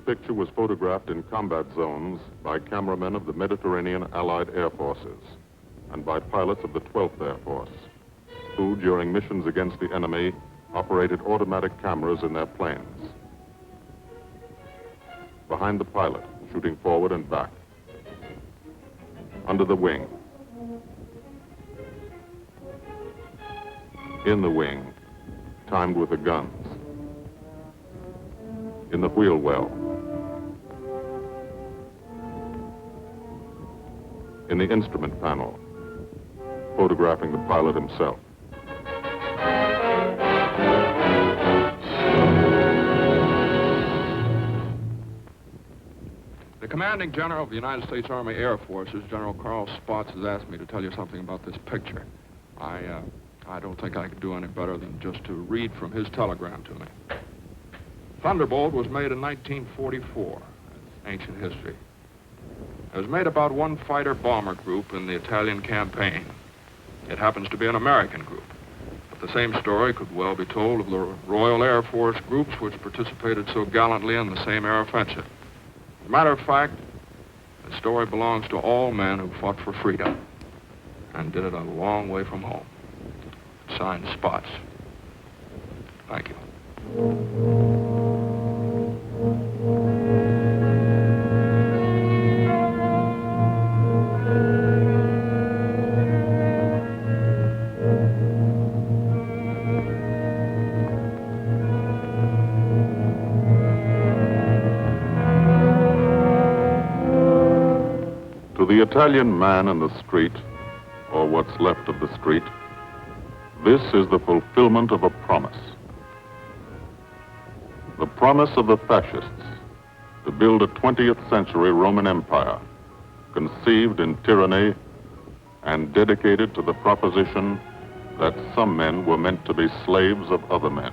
picture was photographed in combat zones by cameramen of the Mediterranean Allied Air Forces and by pilots of the 12th Air Force, who, during missions against the enemy, operated automatic cameras in their planes. Behind the pilot, shooting forward and back. Under the wing. In the wing, timed with the guns. In the wheel well. In the instrument panel, photographing the pilot himself. The commanding general of the United States Army Air Forces, General Carl Spaatz, has asked me to tell you something about this picture. I don't think I could do any better than just to read from his telegram to me. Thunderbolt was made in 1944. That's ancient history. It was made about one fighter-bomber group in the Italian campaign. It happens to be an American group. But the same story could well be told of the Royal Air Force groups which participated so gallantly in the same air offensive. As a matter of fact, the story belongs to all men who fought for freedom and did it a long way from home. Signed, Spaatz. Thank you. To the Italian man in the street, or what's left of the street, this is the fulfillment of a promise. The promise of the fascists to build a 20th century Roman Empire, conceived in tyranny and dedicated to the proposition that some men were meant to be slaves of other men.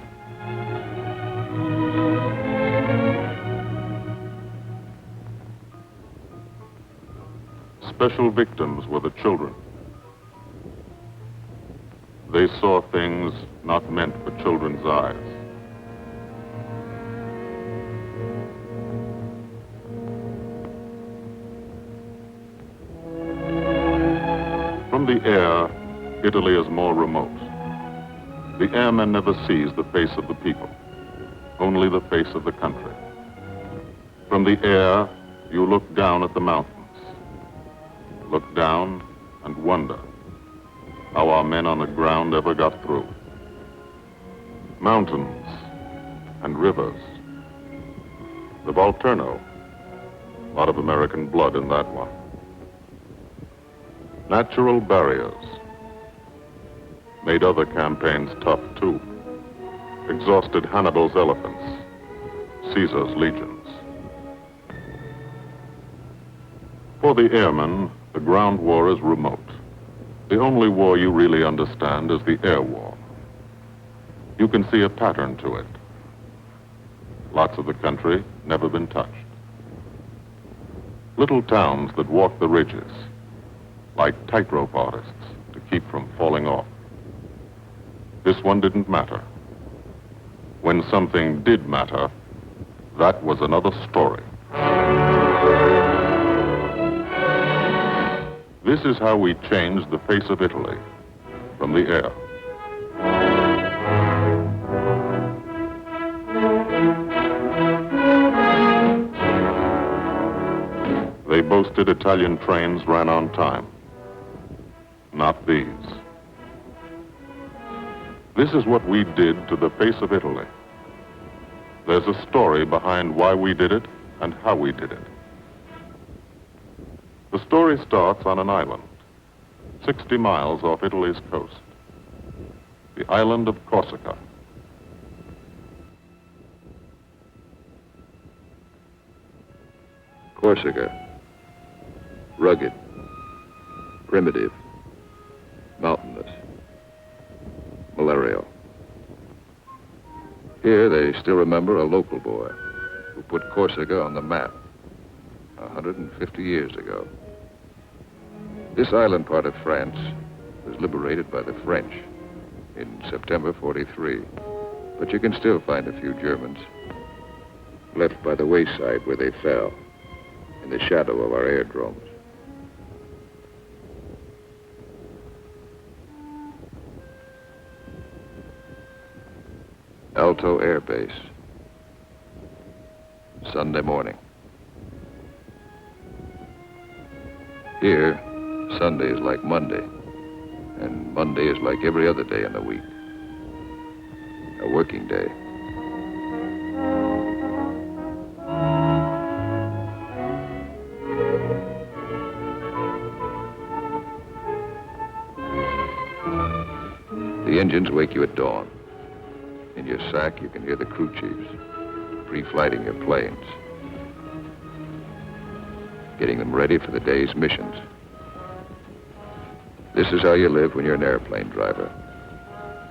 Special victims were the children. They saw things not meant for children's eyes. From the air, Italy is more remote. The airman never sees the face of the people, only the face of the country. From the air, you look down at the mountains. Look down and wonder how our men on the ground ever got through. Mountains and rivers. The Volturno, a lot of American blood in that one. Natural barriers made other campaigns tough too. Exhausted Hannibal's elephants, Caesar's legions. For the airmen, the ground war is remote. The only war you really understand is the air war. You can see a pattern to it. Lots of the country never been touched. Little towns that walk the ridges, like tightrope artists to keep from falling off. This one didn't matter. When something did matter, that was another story. This is how we changed the face of Italy from the air. They boasted Italian trains ran on time. Not these. This is what we did to the face of Italy. There's a story behind why we did it and how we did it. The story starts on an island, 60 miles off Italy's coast, the island of Corsica. Corsica, rugged, primitive, mountainous, malarial. Here they still remember a local boy who put Corsica on the map 150 years ago. This island part of France was liberated by the French in September '43, but you can still find a few Germans. left by the wayside where they fell, in the shadow of our aerodromes. Alto Air Base. Sunday morning. Here, Sunday is like Monday, and Monday is like every other day in the week. A working day. The engines wake you at dawn. In your sack, you can hear the crew chiefs pre-flighting your planes, getting them ready for the day's missions. This is how you live when you're an airplane driver,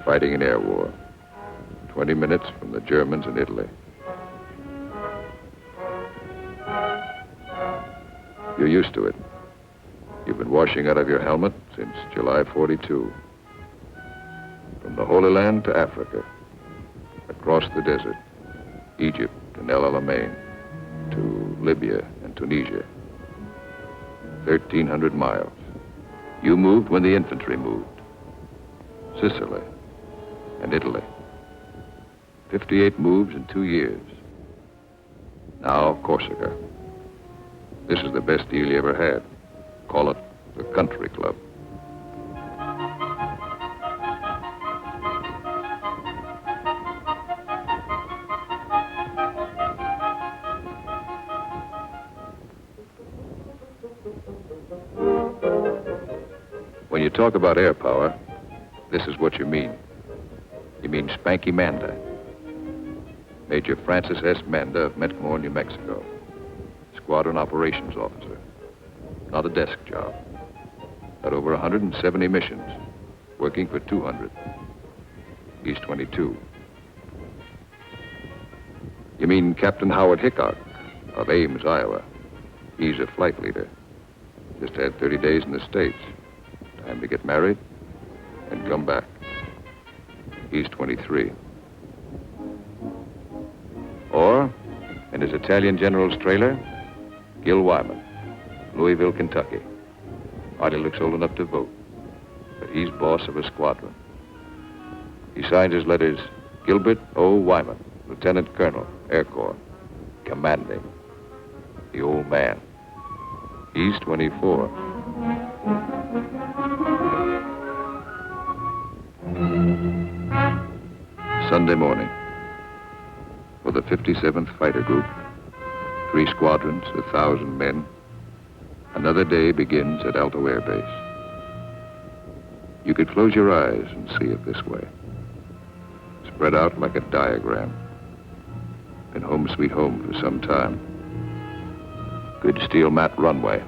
fighting an air war, 20 minutes from the Germans in Italy. You're used to it. You've been washing out of your helmet since July 42. From the Holy Land to Africa, across the desert, Egypt and El Alamein, to Libya and Tunisia. 1,300 miles. You moved when the infantry moved. Sicily and Italy. 58 moves in 2 years. Now Corsica. This is the best deal you ever had. Call it the country club. When you talk about air power, this is what you mean. You mean Spanky Manda. Major Francis S. Manda of Metmore, New Mexico. Squadron operations officer. Not a desk job. Had over 170 missions, working for 200. He's 22. You mean Captain Howard Hickok of Ames, Iowa. He's a flight leader. Just had 30 days in the States. Time to get married and come back. He's 23. Or, in his Italian general's trailer, Gil Wyman, Louisville, Kentucky. Hardly looks old enough to vote, but he's boss of a squadron. He signed his letters, Gilbert O. Wyman, Lieutenant Colonel, Air Corps, commanding. The old man. He's 24. Sunday morning. For the 57th Fighter Group, 3 squadrons, 1,000 men, another day begins at Alto Air Base. You could close your eyes and see it this way. Spread out like a diagram. Been home sweet home for some time. Good steel mat runway,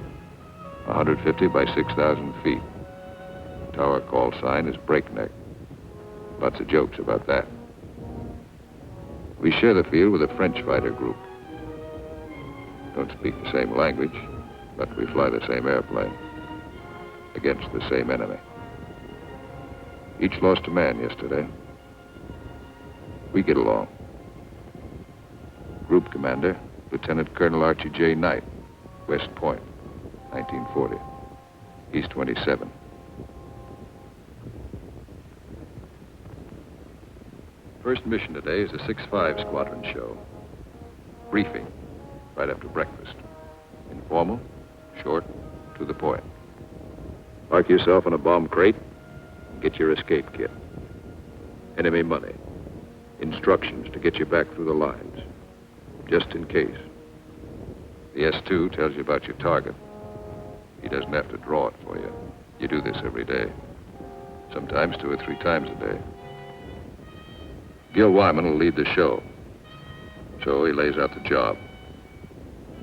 150 by 6,000 feet. Tower call sign is breakneck. Lots of jokes about that. We share the field with a French fighter group. Don't speak the same language, but we fly the same airplane against the same enemy. Each lost a man yesterday. We get along. Group commander, Lieutenant Colonel Archie J. Knight, West Point, 1940. He's 27. First mission today is a 6-5 squadron show. Briefing, right after breakfast. Informal, short, to the point. Park yourself in a bomb crate and get your escape kit. Enemy money. Instructions to get you back through the lines, just in case. The S2 tells you about your target. He doesn't have to draw it for you. You do this every day, sometimes 2 or 3 times a day. Gil Wyman will lead the show. So he lays out the job.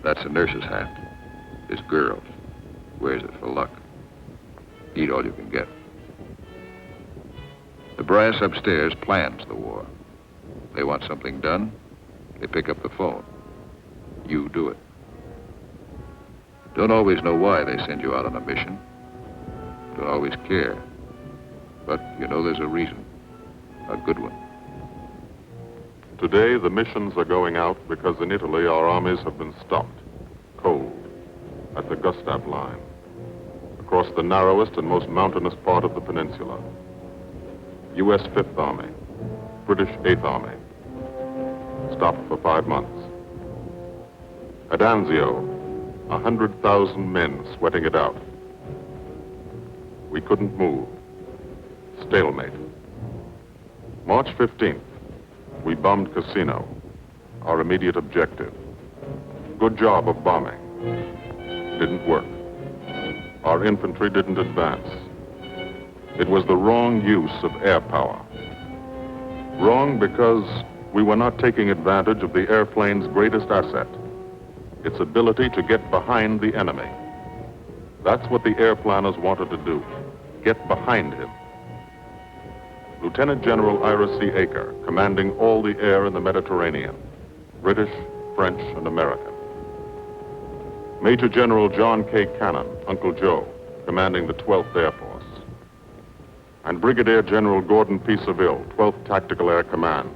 That's a nurse's hat. His girl wears it for luck. Eat all you can get. The brass upstairs plans the war. They want something done, they pick up the phone. You do it. Don't always know why they send you out on a mission. Don't always care. But you know there's a reason. A good one. Today, the missions are going out because in Italy our armies have been stopped, cold, at the Gustav Line, across the narrowest and most mountainous part of the peninsula. U.S. Fifth Army, British Eighth Army, stopped for 5 months. At Anzio, 100,000 men sweating it out. We couldn't move. Stalemate. March 15th, we bombed Cassino, our immediate objective. Good job of bombing. Didn't work. Our infantry didn't advance. It was the wrong use of air power. Wrong because we were not taking advantage of the airplane's greatest asset, its ability to get behind the enemy. That's what the air planners wanted to do, get behind him. Lieutenant General Ira C. Aker, commanding all the air in the Mediterranean, British, French, and American. Major General John K. Cannon, Uncle Joe, commanding the 12th Air Force. And Brigadier General Gordon P. Seville, 12th Tactical Air Command,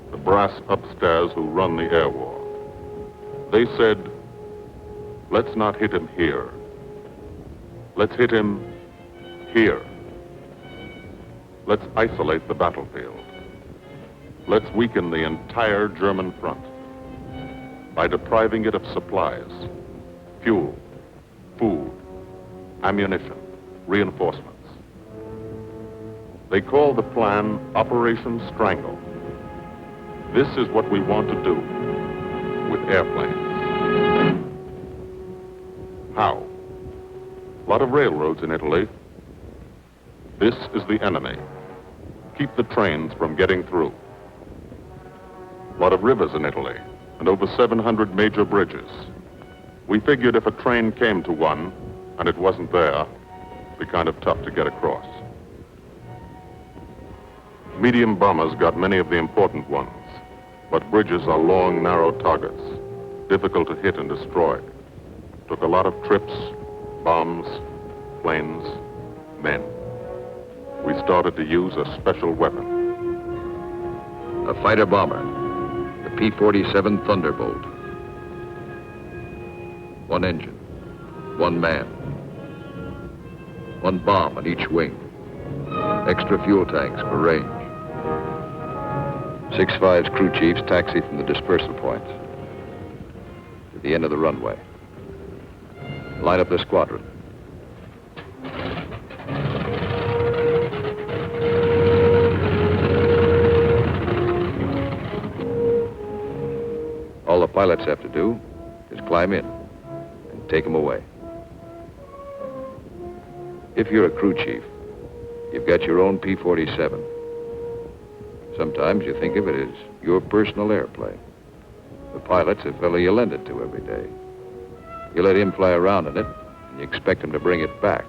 the brass upstairs who run the air war. They said, let's not hit him here. Let's hit him here. Let's isolate the battlefield. Let's weaken the entire German front by depriving it of supplies, fuel, food, ammunition, reinforcements. They call the plan Operation Strangle. This is what we want to do with airplanes. How? A lot of railroads in Italy. This is the enemy. Keep the trains from getting through. A lot of rivers in Italy, and over 700 major bridges. We figured if a train came to one, and it wasn't there, it'd be kind of tough to get across. Medium bombers got many of the important ones, but bridges are long, narrow targets, difficult to hit and destroy. Took a lot of trips, bombs, planes, men. We started to use a special weapon. A fighter bomber, the P-47 Thunderbolt. One engine, one man, one bomb on each wing, extra fuel tanks for range. 6-5's crew chiefs taxi from the dispersal points to the end of the runway. Line up the squadron. All the pilots have to do is climb in and take them away. If you're a crew chief, you've got your own P-47. Sometimes you think of it as your personal airplane. The pilot's a fellow you lend it to every day. You let him fly around in it, and you expect him to bring it back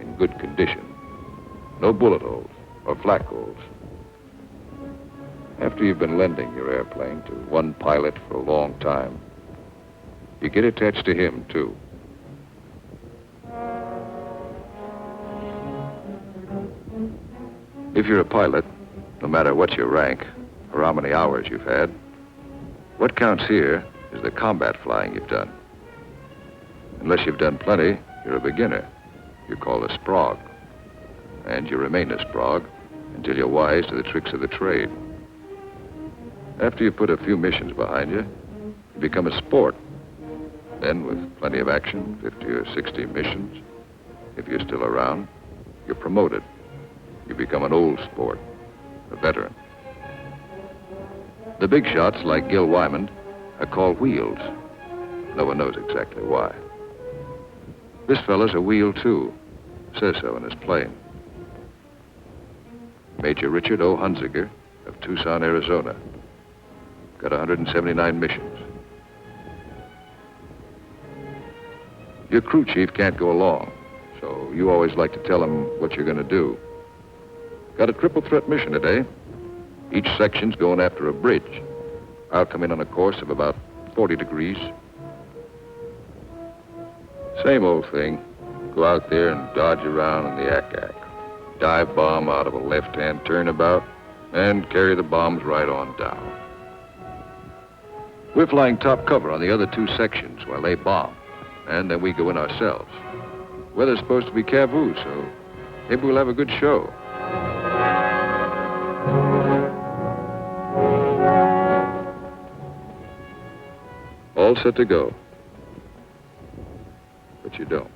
in good condition. No bullet holes or flak holes. After you've been lending your airplane to one pilot for a long time, you get attached to him, too. If you're a pilot, no matter what your rank or how many hours you've had, what counts here is the combat flying you've done. Unless you've done plenty, you're a beginner. You're called a sprog. And you remain a sprog until you're wise to the tricks of the trade. After you put a few missions behind you, you become a sport. Then, with plenty of action, 50 or 60 missions, if you're still around, you're promoted. You become an old sport, a veteran. The big shots, like Gil Wyman, are called wheels. No one knows exactly why. This fella's a wheel, too. Says so in his plane. Major Richard O. Hunziker of Tucson, Arizona. Got 179 missions. Your crew chief can't go along, so you always like to tell him what you're going to do. Got a triple threat mission today. Each section's going after a bridge. I'll come in on a course of about 40 degrees. Same old thing. Go out there and dodge around in the ack-ack. Dive bomb out of a left-hand turnabout and carry the bombs right on down. We're flying top cover on the other two sections while they bomb. And then we go in ourselves. Weather's supposed to be Cavoo, so maybe we'll have a good show. All set to go. But you don't.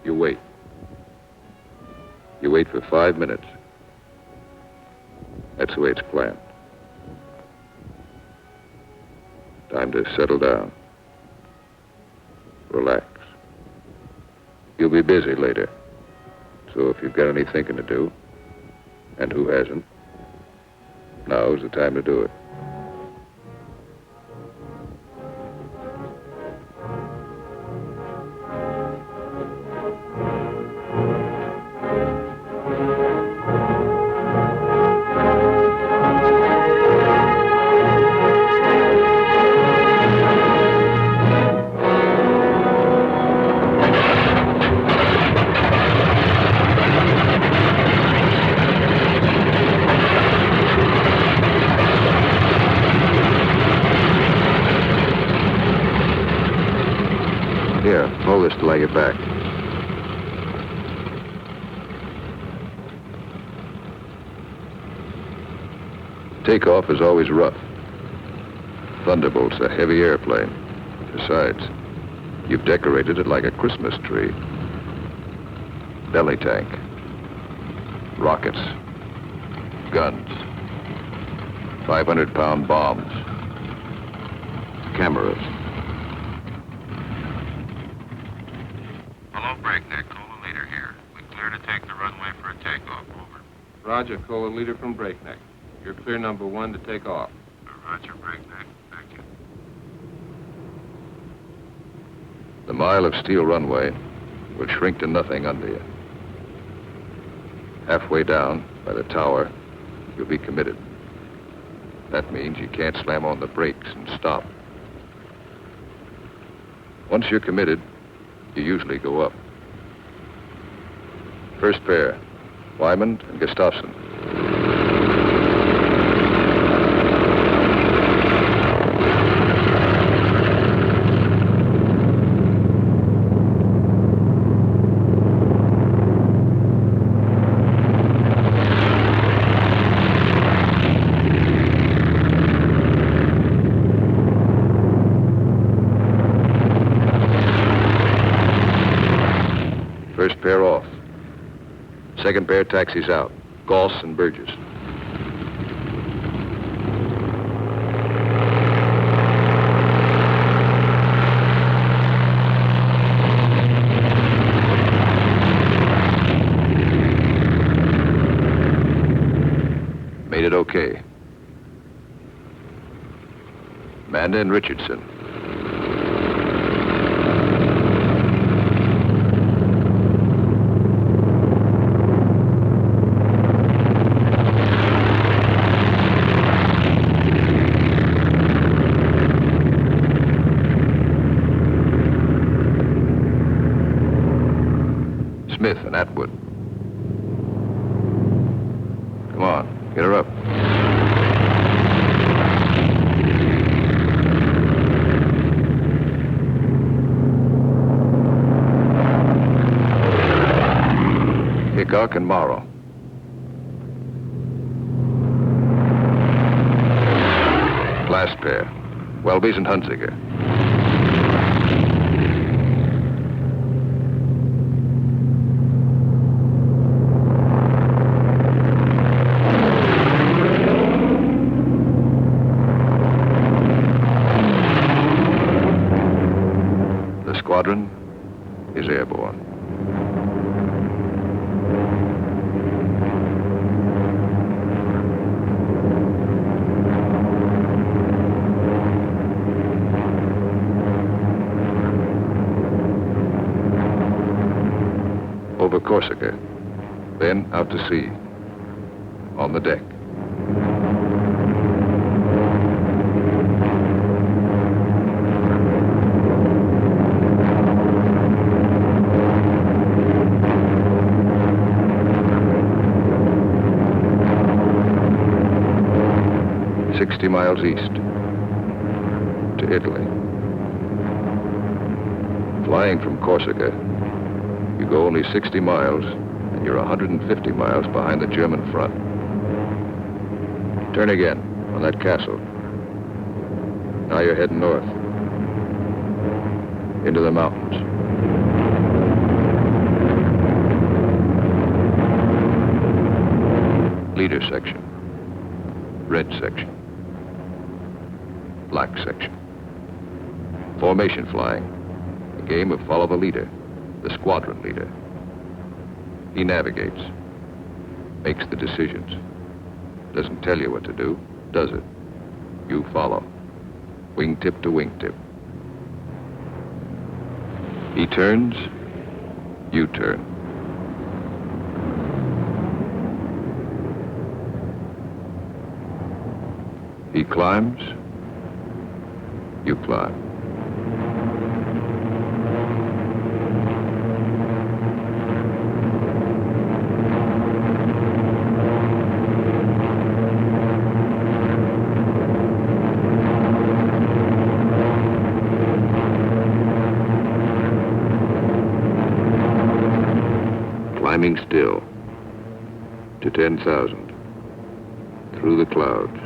You wait. You wait for 5 minutes. That's the way it's planned. Time to settle down. Relax. You'll be busy later. So if you've got any thinking to do, and who hasn't, now's the time to do it. Here, hold this till I get back. Takeoff is always rough. Thunderbolt's a heavy airplane. Besides, you've decorated it like a Christmas tree. Belly tank, rockets, guns, 500-pound bombs, cameras. Breakneck, Cola Leader here. We clear to take the runway for a takeoff. Over. Roger, Cola Leader from Breakneck. You're clear number 1 to take off. Roger, Breakneck. Thank you. The mile of steel runway will shrink to nothing under you. Halfway down, by the tower, you'll be committed. That means you can't slam on the brakes and stop. Once you're committed, you usually go up. First pair, Wyman and Gustafson. First pair off. Second pair taxis out. Goss and Burgess. Made it okay. Manda and Richardson. Smith and Atwood. Come on, get her up. Hickok and Morrow. Last pair, Welby's and Hunziker. The squadron is airborne. Over Corsica, then out to sea, on the deck. "60 miles east, to Italy. Flying from Corsica, you go only 60 miles, and you're 150 miles behind the German front. Turn again on that castle. Now you're heading north, into the mountains. Leader section, red section, black section. Formation flying, a game of follow the leader, the squadron leader. He navigates, makes the decisions. Doesn't tell you what to do, does it? You follow, wingtip to wingtip. He turns, you turn. He climbs, you climb. Climbing still to 10,000 through the clouds.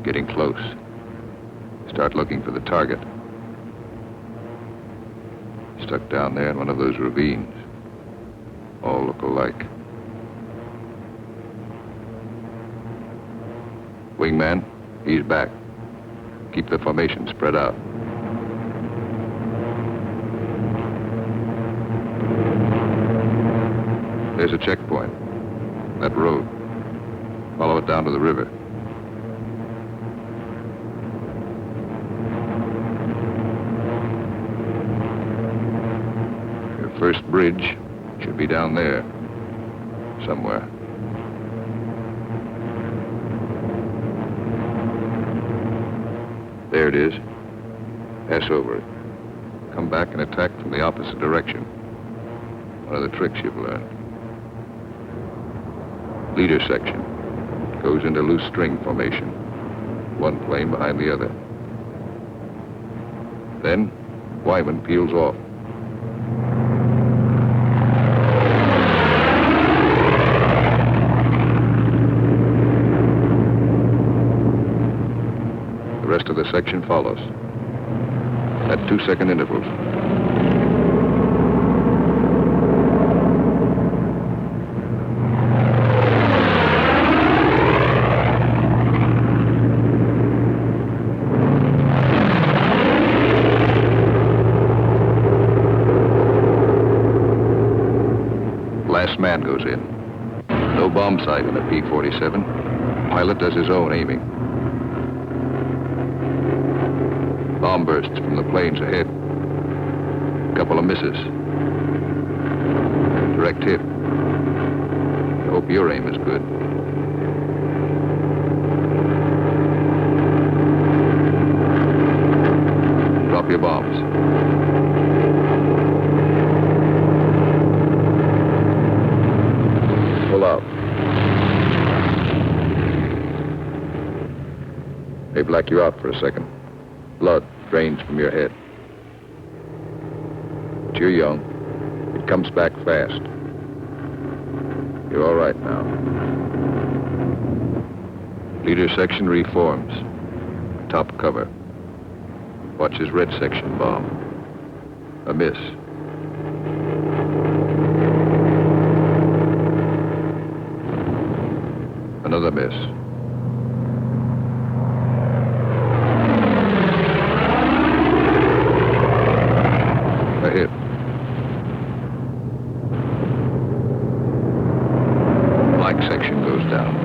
Getting close. Start looking for the target. Stuck down there in one of those ravines. All look alike. Wingman, he's back. Keep the formation spread out. There's a checkpoint. That road. Follow it down to the river. First bridge should be down there, somewhere. There it is. Pass over it. Come back and attack from the opposite direction. One of the tricks you've learned. Leader section. Goes into loose string formation. One plane behind the other. Then, Wyman peels off. The rest of the section follows at 2-second intervals. Last man goes in. No bomb sight in the P-47. Pilot does his own aiming. Bomb bursts from the planes ahead. Couple of misses. Direct hit. I hope your aim is good. Drop your bombs. Pull out. They black you out for a second. Blood drains from your head. But you're young. It comes back fast. You're all right now. Leader section reforms. Top cover. Watch his red section bomb. A miss. Another miss. A hit. Black section goes down.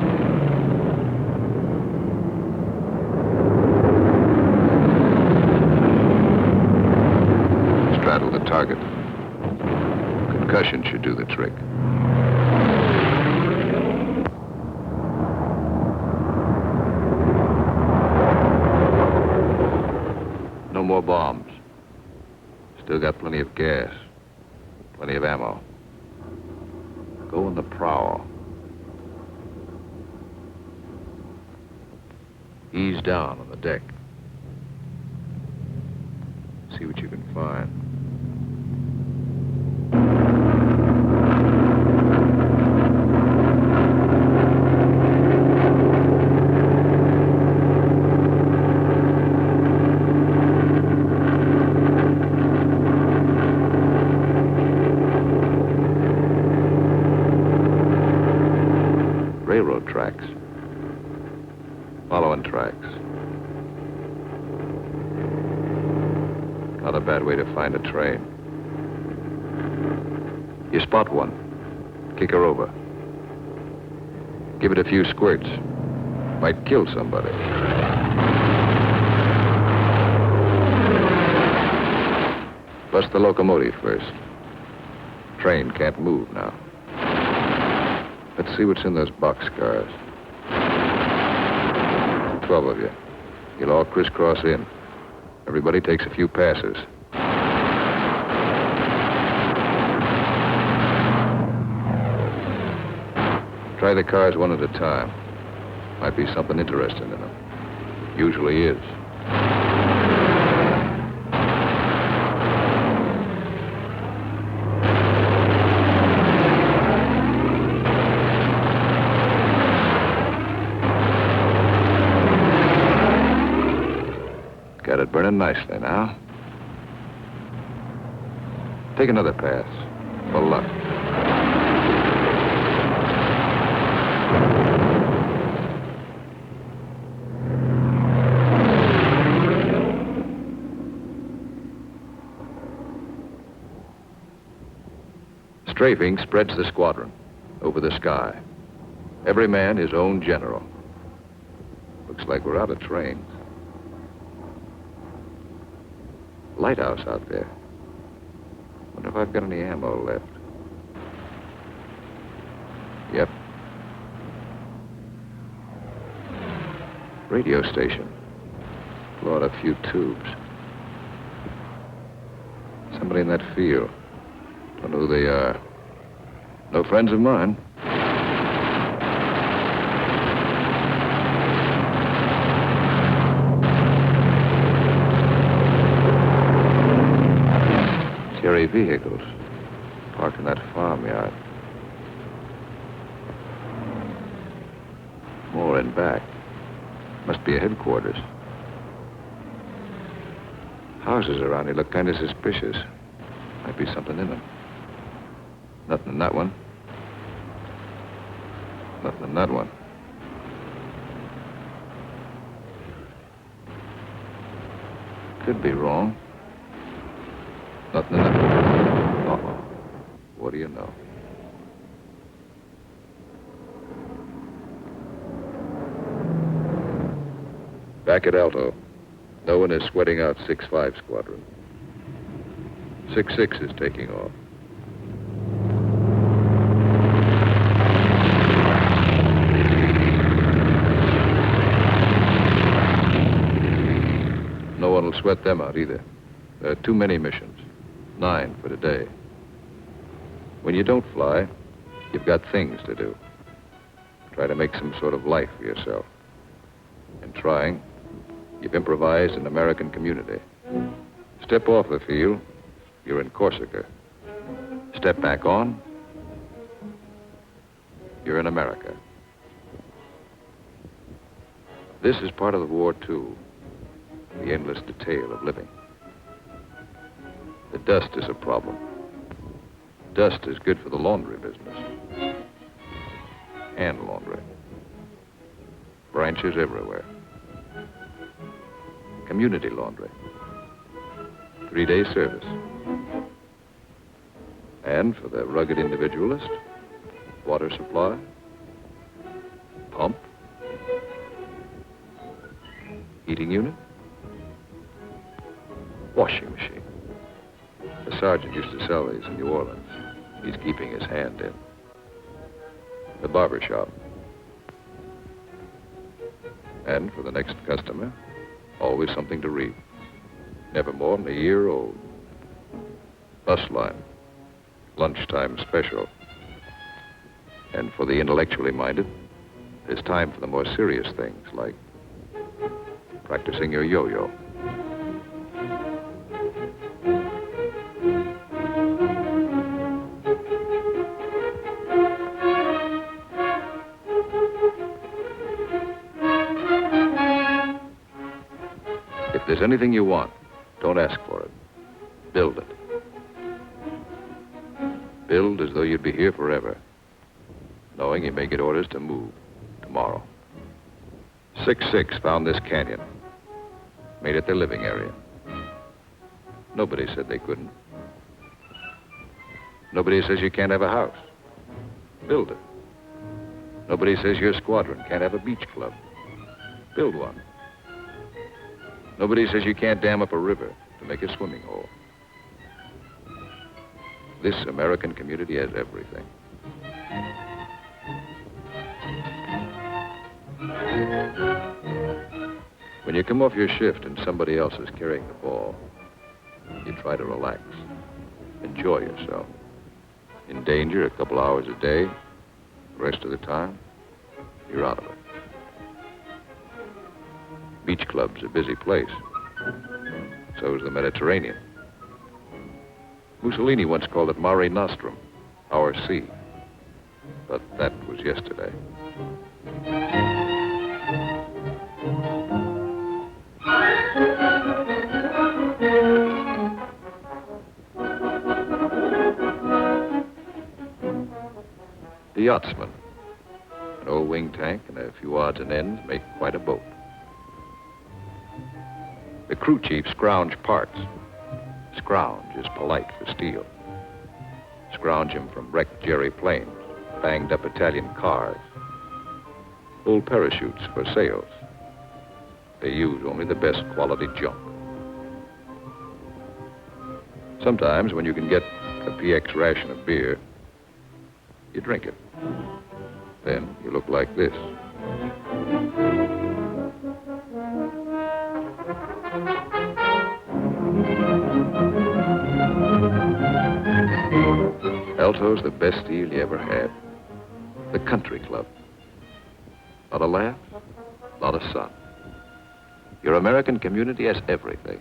Straddle the target. Concussion should do the trick. Still got plenty of gas, plenty of ammo. Go in the prow. Ease down on the deck. See what you can find. Railroad tracks. Following tracks. Not a bad way to find a train. You spot one. Kick her over. Give it a few squirts. Might kill somebody. Bust the locomotive first. Train can't move now. Let's see what's in those boxcars. 12 of you. You'll all crisscross in. Everybody takes a few passes. Try the cars one at a time. Might be something interesting in them. Usually is. Got it burning nicely now. Take another pass. For luck. Strafing spreads the squadron over the sky. Every man his own general. Looks like we're out of trains. Lighthouse out there. Wonder if I've got any ammo left. Yep. Radio station. Blow out a few tubes. Somebody in that field. Don't know who they are. No friends of mine. Scary vehicles parked in that farmyard. More in back. Must be a headquarters. Houses around here look kind of suspicious. Might be something in them. Nothing in that one. Nothing in that one. Could be wrong. Nothing in that one. Uh-oh. What do you know? Back at Alto. No one is sweating out 6-5 squadron. 6-6 is taking off. No one will sweat them out either. There are too many missions. 9 for today. When you don't fly, you've got things to do. Try to make some sort of life for yourself. And trying, you've improvised an American community. Step off the field, you're in Corsica. Step back on, you're in America. This is part of the war, too. The endless detail of living. The dust is a problem. Dust is good for the laundry business. Hand laundry. Branches everywhere. Community laundry. 3-day service. And for the rugged individualist, water supply, pump, heating unit, washing machine. The sergeant used to sell these in New Orleans. He's keeping his hand in. The barber shop. And for the next customer, always something to read. Never more than a year old. bus line, lunchtime special. And for the intellectually minded, there's time for the more serious things like practicing your yo-yo. If there's anything you want, don't ask for it. Build it. Build as though you'd be here forever, knowing you may get orders to move tomorrow. 6-6 found this canyon, made it their living area. Nobody said they couldn't. Nobody says you can't have a house. Build it. Nobody says your squadron can't have a beach club. Build one. Nobody says you can't dam up a river to make a swimming hole. This American community has everything. When you come off your shift and somebody else is carrying the ball, you try to relax, enjoy yourself. In danger a couple hours a day, the rest of the time, you're out of it. Beach club's a busy place. So is the Mediterranean. Mussolini once called it Mare Nostrum, our sea. But that was yesterday. The yachtsman. An old wing tank and a few odds and ends make quite a boat. The crew chief scrounge parts. Scrounge is polite for steel. Scrounge him from wrecked Jerry planes, banged up Italian cars, old parachutes for sails. They use only the best quality junk. Sometimes when you can get a PX ration of beer, you drink it. Then you look like this. Alto's the best deal you ever had. The country club. Lot of laughs, lot of sun. Your American community has everything.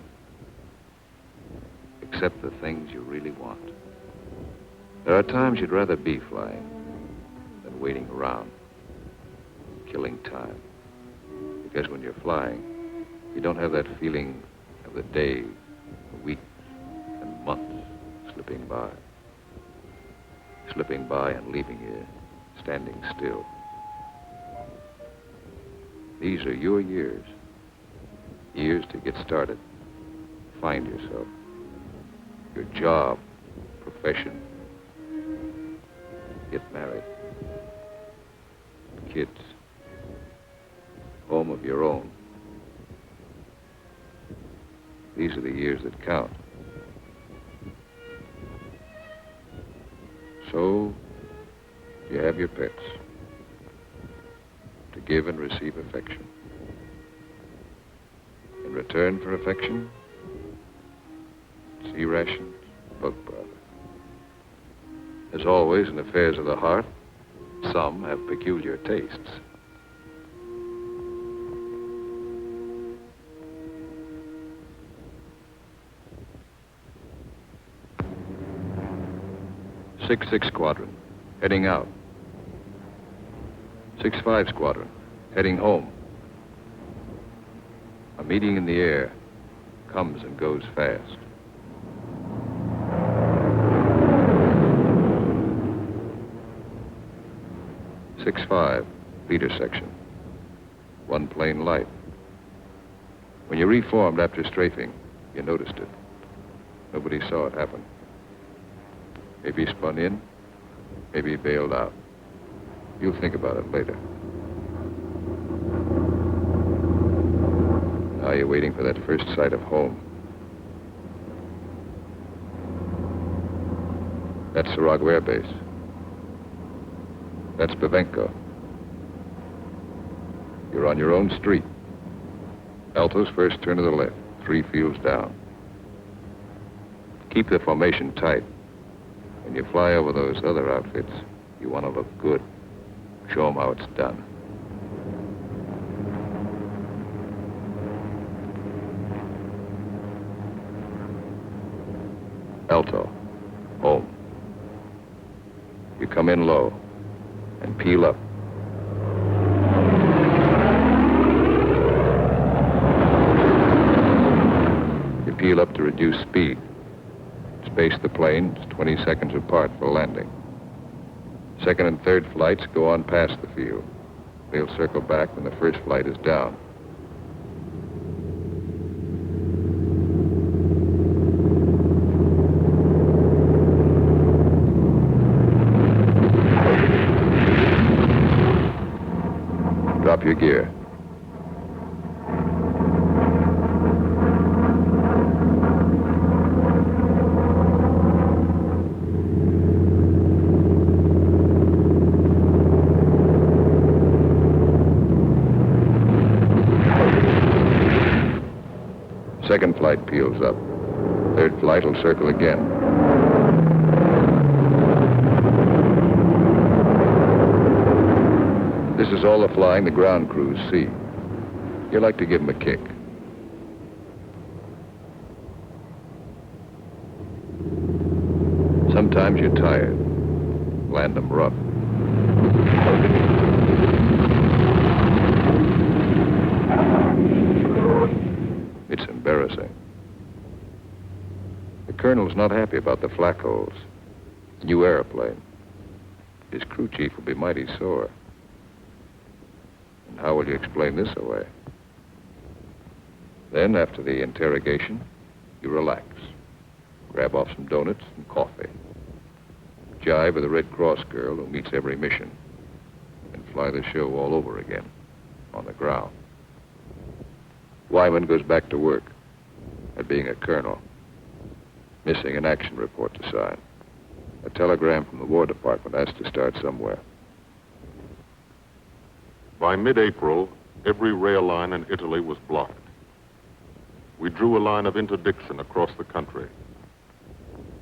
Except the things you really want. There are times you'd rather be flying than waiting around, killing time. Because when you're flying, you don't have that feeling of the days, the weeks, and months slipping by. Slipping by and leaving you standing still. These are your years. Years to get started. Find yourself. Your job, profession. Get married. Kids. Home of your own. These are the years that count. So, you have your pets. To give and receive affection. In return for affection, sea rations, bug powder. As always in affairs of the heart, some have peculiar tastes. Six Squadron, heading out. 6-5 Squadron, heading home. A meeting in the air comes and goes fast. .5, leader section. One plane light. When you reformed after strafing, you noticed it. Nobody saw it happen. Maybe spun in, maybe bailed out. You'll think about it later. Now you're waiting for that first sight of home. That's Sarago Air Base. That's Bavenko. You're on your own street. Alto's first turn to the left, 3 fields down. Keep the formation tight. When you fly over those other outfits, you want to look good. Show them how it's done. Alto. Home. You come in low and peel up. You peel up to reduce speed. Space the planes 20 seconds apart for landing. Second and third flights go on past the field. They'll circle back when the first flight is down. Drop your gear. Second flight peels up. Third flight will circle again. This is all the flying the ground crews see. You like to give them a kick. Sometimes you're tired. Land them rough. It's embarrassing. The colonel's not happy about the flak holes. New airplane. His crew chief will be mighty sore. And how will you explain this away? Then, after the interrogation, you relax. Grab off some donuts and coffee. Jive with a Red Cross girl who meets every mission. And fly the show all over again, on the ground. Wyman goes back to work at being a colonel. Missing an action report to sign. A telegram from the War Department has to start somewhere. By mid-April, every rail line in Italy was blocked. We drew a line of interdiction across the country.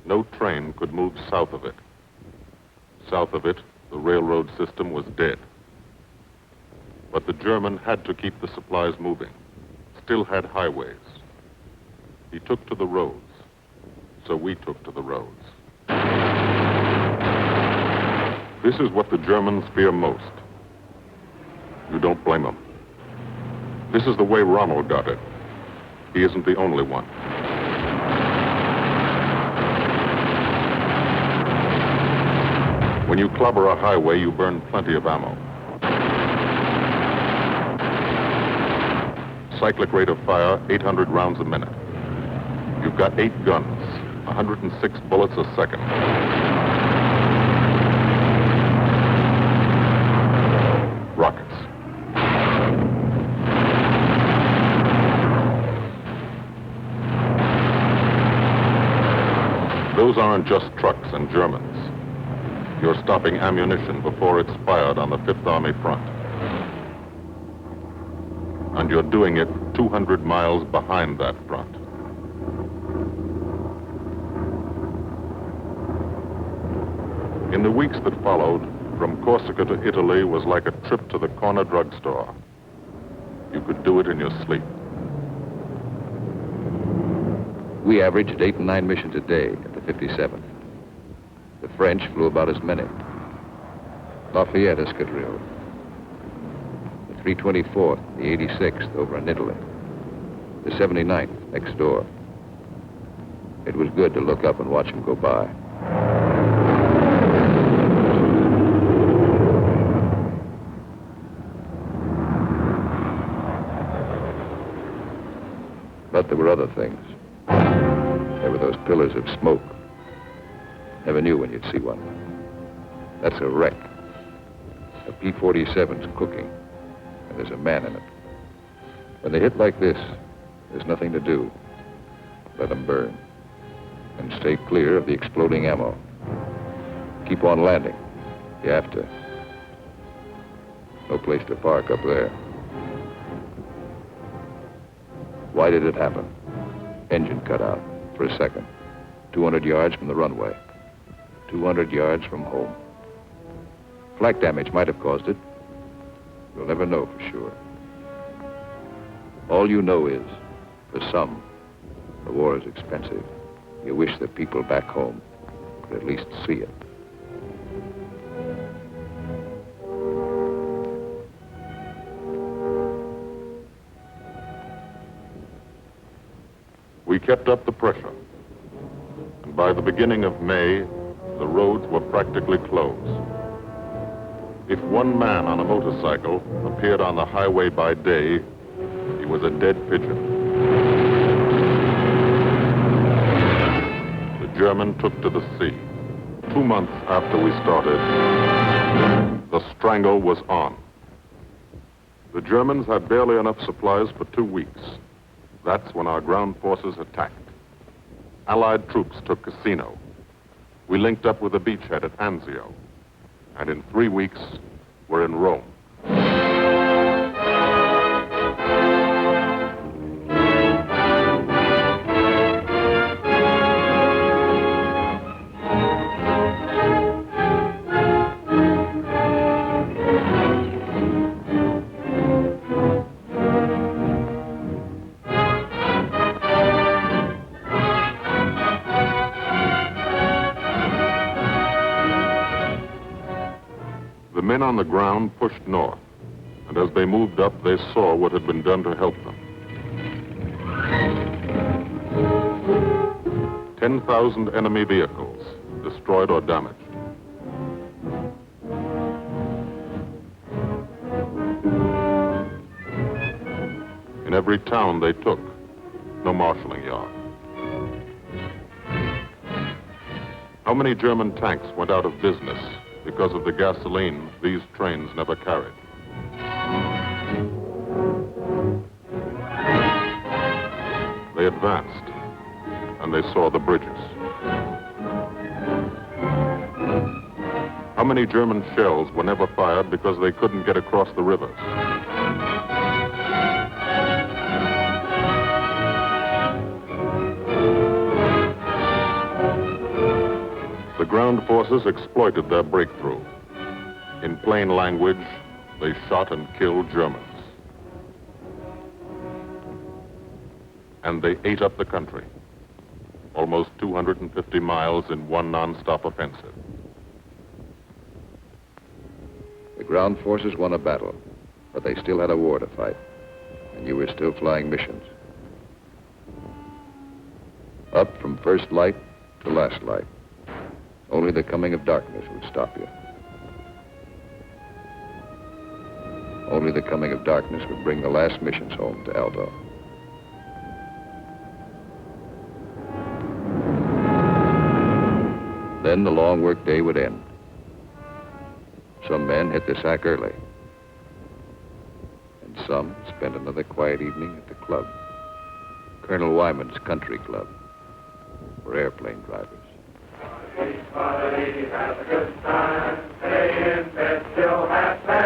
No train could move south of it. South of it, the railroad system was dead. But the German had to keep the supplies moving, still had highways. He took to the roads, so we took to the roads. This is what the Germans fear most. You don't blame them. This is the way Rommel got it. He isn't the only one. When you clobber a highway, you burn plenty of ammo. Cyclic rate of fire, 800 rounds a minute. You've got 8 guns, 106 bullets a second. Rockets. Those aren't just trucks and Germans. You're stopping ammunition before it's fired on the Fifth Army front. And you're doing it 200 miles behind that front. In the weeks that followed, from Corsica to Italy was like a trip to the corner drugstore. You could do it in your sleep. We averaged 8 and 9 missions a day at the 57th. The French flew about as many. Lafayette Escadrille. The 324th, the 86th over in Italy. The 79th next door. It was good to look up and watch them go by. But there were other things. There were those pillars of smoke. Never knew when you'd see one. That's a wreck. A P-47's cooking, and there's a man in it. When they hit like this, there's nothing to do. Let them burn. And stay clear of the exploding ammo. Keep on landing. You have to. No place to park up there. Why did it happen? Engine cut out for a second. 200 yards from the runway, 200 yards from home. Flak damage might have caused it. You'll never know for sure. All you know is, for some, the war is expensive. You wish the people back home could at least see it. We kept up the pressure. And by the beginning of May, the roads were practically closed. If one man on a motorcycle appeared on the highway by day, he was a dead pigeon. The German took to the sea. 2 months after we started, the strangle was on. The Germans had barely enough supplies for 2 weeks. That's when our ground forces attacked. Allied troops took Cassino. We linked up with a beachhead at Anzio. And in 3 weeks, we're in Rome. The men on the ground pushed north, and as they moved up, they saw what had been done to help them. 10,000 enemy vehicles, destroyed or damaged. In every town they took, no marshalling yard. How many German tanks went out of business because of the gasoline these trains never carried? They advanced, and they saw the bridges. How many German shells were never fired because they couldn't get across the rivers? The ground forces exploited their breakthrough. In plain language, they shot and killed Germans. And they ate up the country. Almost 250 miles in one non-stop offensive. The ground forces won a battle, but they still had a war to fight. And you were still flying missions. Up from first light to last light. Only the coming of darkness would stop you. Only the coming of darkness would bring the last missions home to Aldo. Then the long work day would end. Some men hit the sack early. And some spent another quiet evening at the club. Colonel Wyman's Country Club, for airplane drivers. Everybody has a good time, stay in bed till 1:30.